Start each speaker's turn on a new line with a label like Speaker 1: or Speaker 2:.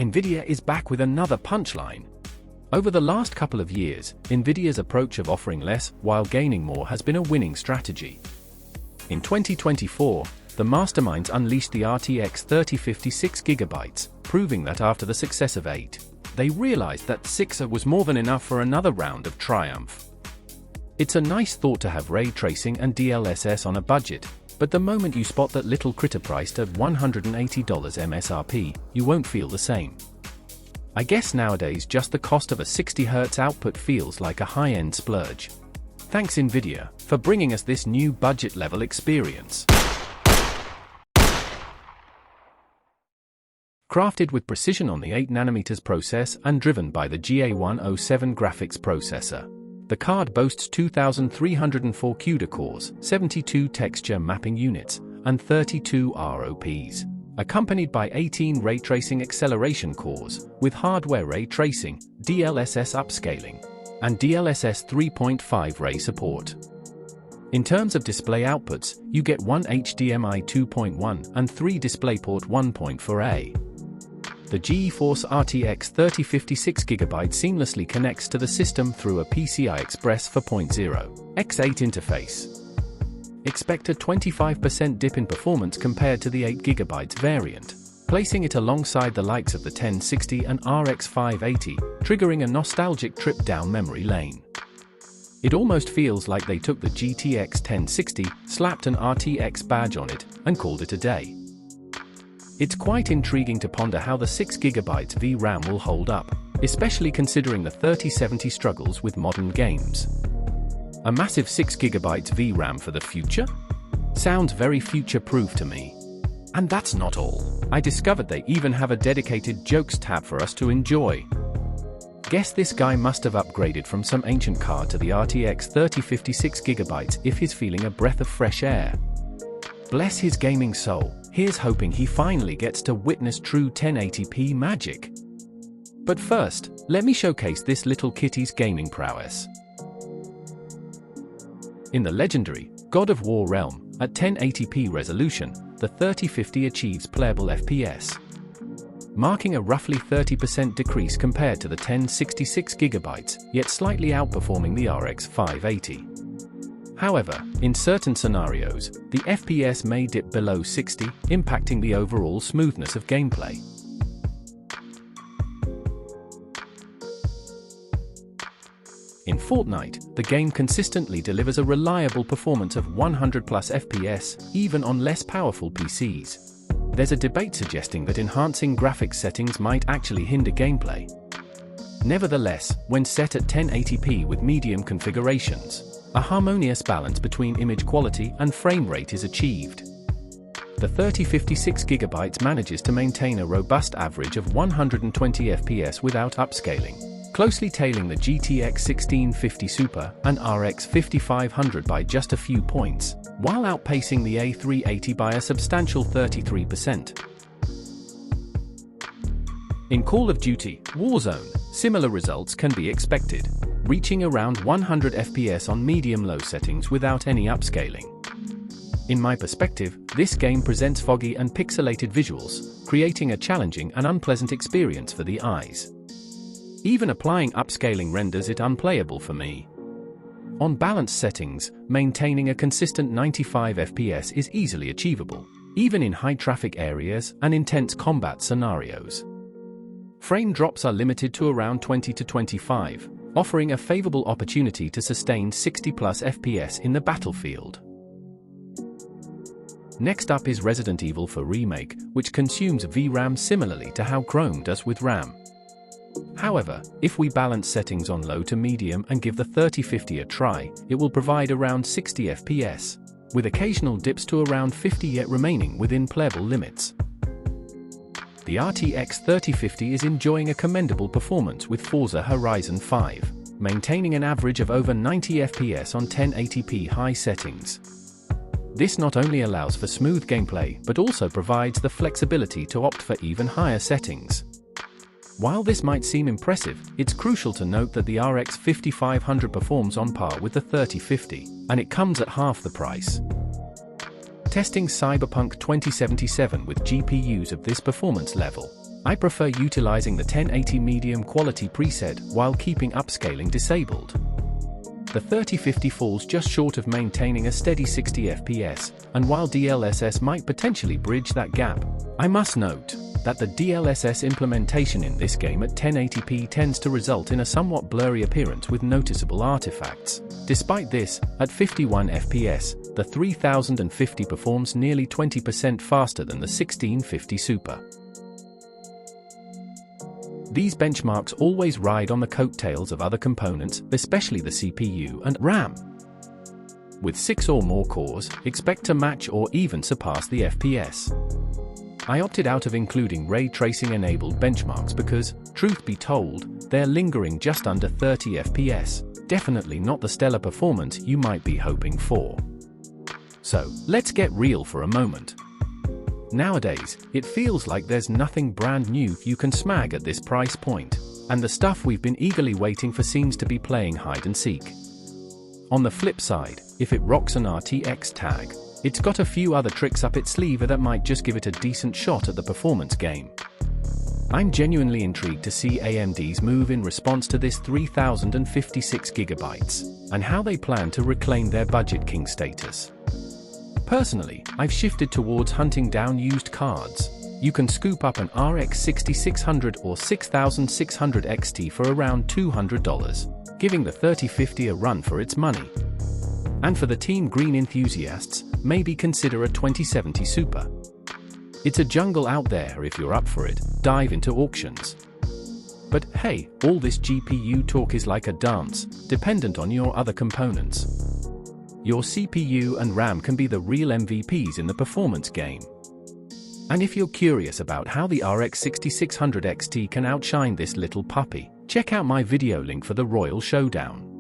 Speaker 1: NVIDIA is back with another punchline. Over the last couple of years, NVIDIA's approach of offering less while gaining more has been a winning strategy. In 2024, the masterminds unleashed the RTX 3050 6GB, proving that after the success of 8, they realized that 6 was more than enough for another round of triumph. It's a nice thought to have ray tracing and DLSS on a budget, but the moment you spot that little critter priced at $180 MSRP, you won't feel the same. I guess nowadays just the cost of a 60Hz output feels like a high-end splurge. Thanks NVIDIA for bringing us this new budget-level experience. Crafted with precision on the 8nm process and driven by the GA107 graphics processor, the card boasts 2,304 CUDA cores, 72 texture mapping units, and 32 ROPs, accompanied by 18 ray tracing acceleration cores, with hardware ray tracing, DLSS upscaling, and DLSS 3.5 ray support. In terms of display outputs, you get one HDMI 2.1 and 3 DisplayPort 1.4a. The GeForce RTX 3050 6GB seamlessly connects to the system through a PCI Express 4.0 x8 interface. Expect a 25% dip in performance compared to the 8GB variant, placing it alongside the likes of the 1060 and RX 580, triggering a nostalgic trip down memory lane. It almost feels like they took the GTX 1060, slapped an RTX badge on it, and called it a day. It's quite intriguing to ponder how the 6GB VRAM will hold up, especially considering the 3070 struggles with modern games. A massive 6GB VRAM for the future? Sounds very future-proof to me. And that's not all. I discovered they even have a dedicated jokes tab for us to enjoy. Guess this guy must have upgraded from some ancient card to the RTX 3050 6GB if he's feeling a breath of fresh air. Bless his gaming soul, here's hoping he finally gets to witness true 1080p magic. But first, let me showcase this little kitty's gaming prowess. In the legendary God of War realm, at 1080p resolution, the 3050 achieves playable FPS, marking a roughly 30% decrease compared to the 1066GB, yet slightly outperforming the RX 580. However, in certain scenarios, the FPS may dip below 60, impacting the overall smoothness of gameplay. In Fortnite, the game consistently delivers a reliable performance of 100+ FPS, even on less powerful PCs. There's a debate suggesting that enhancing graphics settings might actually hinder gameplay. Nevertheless, when set at 1080p with medium configurations, a harmonious balance between image quality and frame rate is achieved. The 3050 6GB manages to maintain a robust average of 120 FPS without upscaling, closely tailing the GTX 1650 Super and RX 5500 by just a few points, while outpacing the A380 by a substantial 33%. In Call of Duty Warzone, similar results can be expected, reaching around 100 FPS on medium-low settings without any upscaling. In my perspective, this game presents foggy and pixelated visuals, creating a challenging and unpleasant experience for the eyes. Even applying upscaling renders it unplayable for me. On balanced settings, maintaining a consistent 95 FPS is easily achievable, even in high-traffic areas and intense combat scenarios. Frame drops are limited to around 20 to 25, offering a favorable opportunity to sustain 60+ FPS in the battlefield. Next up is Resident Evil 4 Remake, which consumes VRAM similarly to how Chrome does with RAM. However, if we balance settings on low to medium and give the 3050 a try, it will provide around 60 FPS, with occasional dips to around 50 yet remaining within playable limits. The RTX 3050 is enjoying a commendable performance with Forza Horizon 5, maintaining an average of over 90 FPS on 1080p high settings. This not only allows for smooth gameplay but also provides the flexibility to opt for even higher settings. While this might seem impressive, it's crucial to note that the RX 5500 performs on par with the 3050, and it comes at half the price. Testing Cyberpunk 2077 with GPUs of this performance level, I prefer utilizing the 1080 medium quality preset while keeping upscaling disabled. The 3050 falls just short of maintaining a steady 60 FPS, and while DLSS might potentially bridge that gap, I must note that the DLSS implementation in this game at 1080p tends to result in a somewhat blurry appearance with noticeable artifacts. Despite this, at 51 FPS, the 3050 performs nearly 20% faster than the 1650 Super. These benchmarks always ride on the coattails of other components, especially the CPU and RAM. With 6 or more cores, expect to match or even surpass the FPS. I opted out of including ray tracing enabled benchmarks because, truth be told, they're lingering just under 30 FPS, definitely not the stellar performance you might be hoping for. So, let's get real for a moment. Nowadays, it feels like there's nothing brand new you can snag at this price point, and the stuff we've been eagerly waiting for seems to be playing hide and seek. On the flip side, if it rocks an RTX tag, it's got a few other tricks up its sleeve that might just give it a decent shot at the performance game. I'm genuinely intrigued to see AMD's move in response to this 3056 GB, and how they plan to reclaim their budget king status. Personally, I've shifted towards hunting down used cards. You can scoop up an RX 6600 or 6600 XT for around $200, giving the 3050 a run for its money. And for the Team Green enthusiasts, maybe consider a 2070 Super. It's a jungle out there if you're up for it, dive into auctions. But hey, all this GPU talk is like a dance, dependent on your other components. Your CPU and RAM can be the real MVPs in the performance game. And if you're curious about how the RX 6600 XT can outshine this little puppy, check out my video link for the Royal Showdown.